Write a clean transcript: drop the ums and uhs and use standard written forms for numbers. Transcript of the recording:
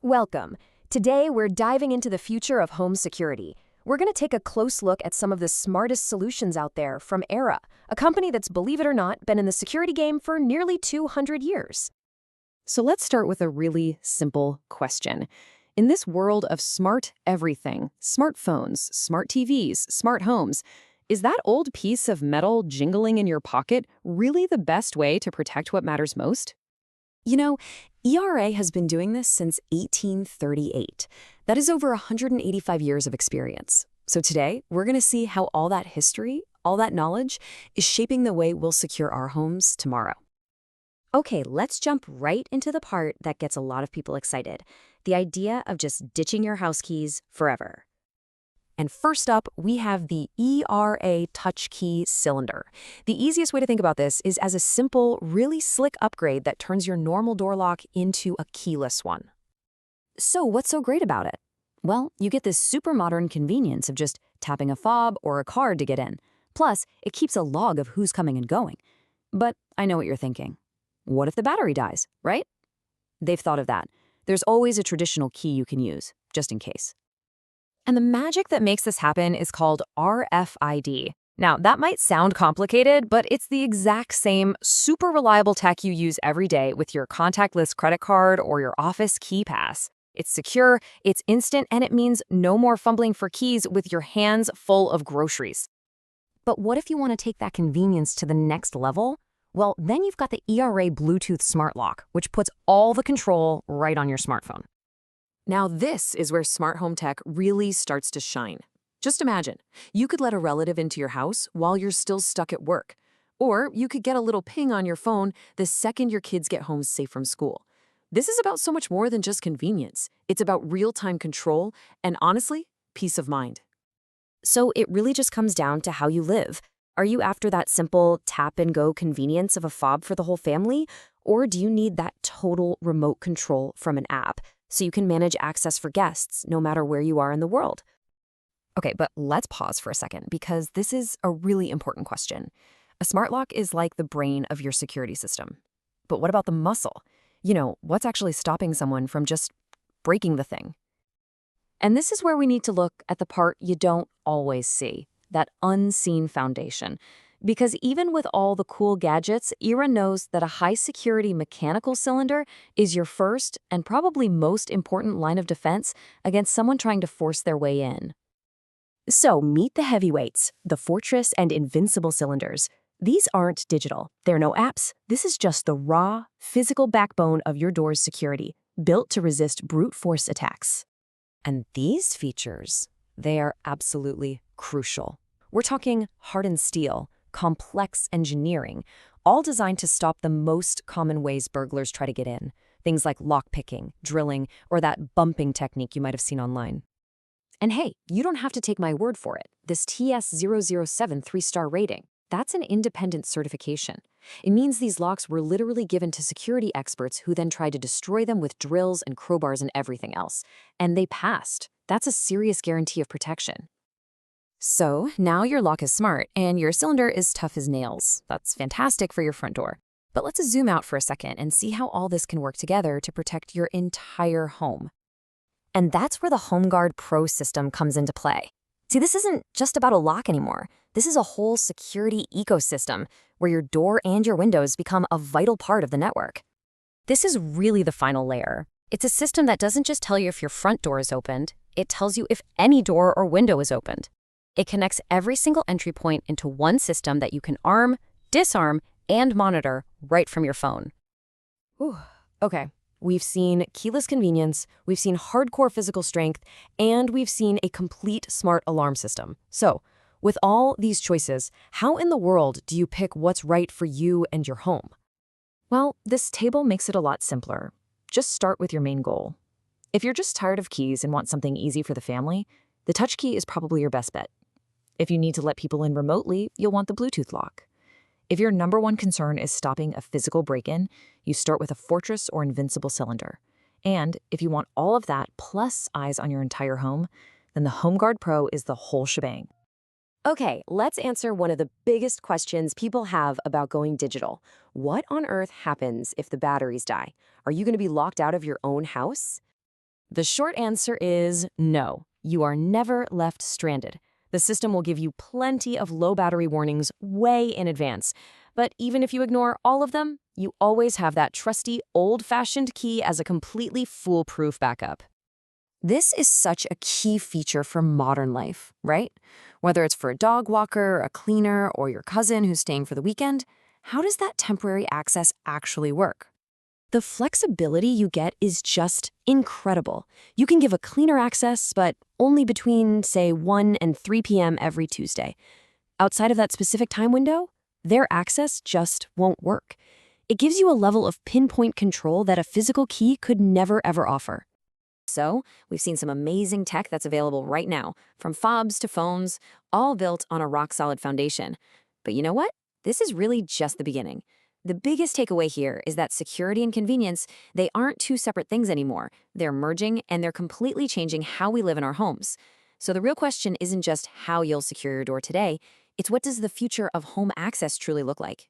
Welcome. Today, we're diving into the future of home security. We're going to take a close look at some of the smartest solutions out there from Era, a company that's, believe it or not, been in the security game for nearly 200 years. So let's start with a really simple question. In this world of smart everything, smartphones, smart TVs, smart homes, is that old piece of metal jingling in your pocket really the best way to protect what matters most? You know, ERA has been doing this since 1838. That is over 185 years of experience. So today, we're going to see how all that history, all that knowledge, is shaping the way we'll secure our homes tomorrow. Okay, let's jump right into the part that gets a lot of people excited. The idea of just ditching your house keys forever. And first up, we have the ERA Touch Key Cylinder. The easiest way to think about this is as a simple, really slick upgrade that turns your normal door lock into a keyless one. So what's so great about it? Well, you get this super modern convenience of just tapping a fob or a card to get in. Plus, it keeps a log of who's coming and going. But I know what you're thinking. What if the battery dies, right? They've thought of that. There's always a traditional key you can use, just in case. And the magic that makes this happen is called RFID. Now, that might sound complicated, but it's the exact same super reliable tech you use every day with your contactless credit card or your office key pass. It's secure, it's instant, and it means no more fumbling for keys with your hands full of groceries. But what if you want to take that convenience to the next level? Well, then you've got the ERA Bluetooth Smart Lock, which puts all the control right on your smartphone. Now this is where smart home tech really starts to shine. Just imagine, you could let a relative into your house while you're still stuck at work. Or you could get a little ping on your phone the second your kids get home safe from school. This is about so much more than just convenience. It's about real-time control and, honestly, peace of mind. So it really just comes down to how you live. Are you after that simple tap-and-go convenience of a fob for the whole family? Or do you need that total remote control from an app so you can manage access for guests no matter where you are in the world? Okay, but let's pause for a second because this is a really important question. A smart lock is like the brain of your security system. But what about the muscle? You know, what's actually stopping someone from just breaking the thing? And this is where we need to look at the part you don't always see, that unseen foundation. Because even with all the cool gadgets, ERA knows that a high-security mechanical cylinder is your first and probably most important line of defense against someone trying to force their way in. So meet the heavyweights, the Fortress and Invincible cylinders. These aren't digital. They're no apps. This is just the raw, physical backbone of your door's security, built to resist brute force attacks. And these features, they are absolutely crucial. We're talking hardened steel, complex engineering, all designed to stop the most common ways burglars try to get in. Things like lockpicking, drilling, or that bumping technique you might have seen online. And hey, you don't have to take my word for it. This TS007 3-star rating, that's an independent certification. It means these locks were literally given to security experts who then tried to destroy them with drills and crowbars and everything else. And they passed. That's a serious guarantee of protection. So now your lock is smart and your cylinder is tough as nails. That's fantastic for your front door. But let's zoom out for a second and see how all this can work together to protect your entire home. And that's where the HomeGuard Pro system comes into play. See, this isn't just about a lock anymore. This is a whole security ecosystem where your door and your windows become a vital part of the network. This is really the final layer. It's a system that doesn't just tell you if your front door is opened, it tells you if any door or window is opened. It connects every single entry point into one system that you can arm, disarm, and monitor right from your phone. Whew. Okay, we've seen keyless convenience, we've seen hardcore physical strength, and we've seen a complete smart alarm system. So, with all these choices, how in the world do you pick what's right for you and your home? Well, this table makes it a lot simpler. Just start with your main goal. If you're just tired of keys and want something easy for the family, the touch key is probably your best bet. If you need to let people in remotely, you'll want the Bluetooth lock. If your number one concern is stopping a physical break-in, you start with a Fortress or Invincible cylinder. And if you want all of that plus eyes on your entire home, then the HomeGuard Pro is the whole shebang. Okay, let's answer one of the biggest questions people have about going digital. What on earth happens if the batteries die? Are you going to be locked out of your own house? The short answer is no. You are never left stranded. The system will give you plenty of low battery warnings way in advance. But even if you ignore all of them, you always have that trusty, old-fashioned key as a completely foolproof backup. This is such a key feature for modern life, right? Whether it's for a dog walker, a cleaner, or your cousin who's staying for the weekend, how does that temporary access actually work? The flexibility you get is just incredible. You can give a cleaner access, but only between, say, 1 and 3 p.m. every Tuesday. Outside of that specific time window, their access just won't work. It gives you a level of pinpoint control that a physical key could never ever offer. So, we've seen some amazing tech that's available right now, from fobs to phones, all built on a rock-solid foundation. But you know what? This is really just the beginning. The biggest takeaway here is that security and convenience, they aren't two separate things anymore. They're merging, and they're completely changing how we live in our homes. So the real question isn't just how you'll secure your door today, it's what does the future of home access truly look like?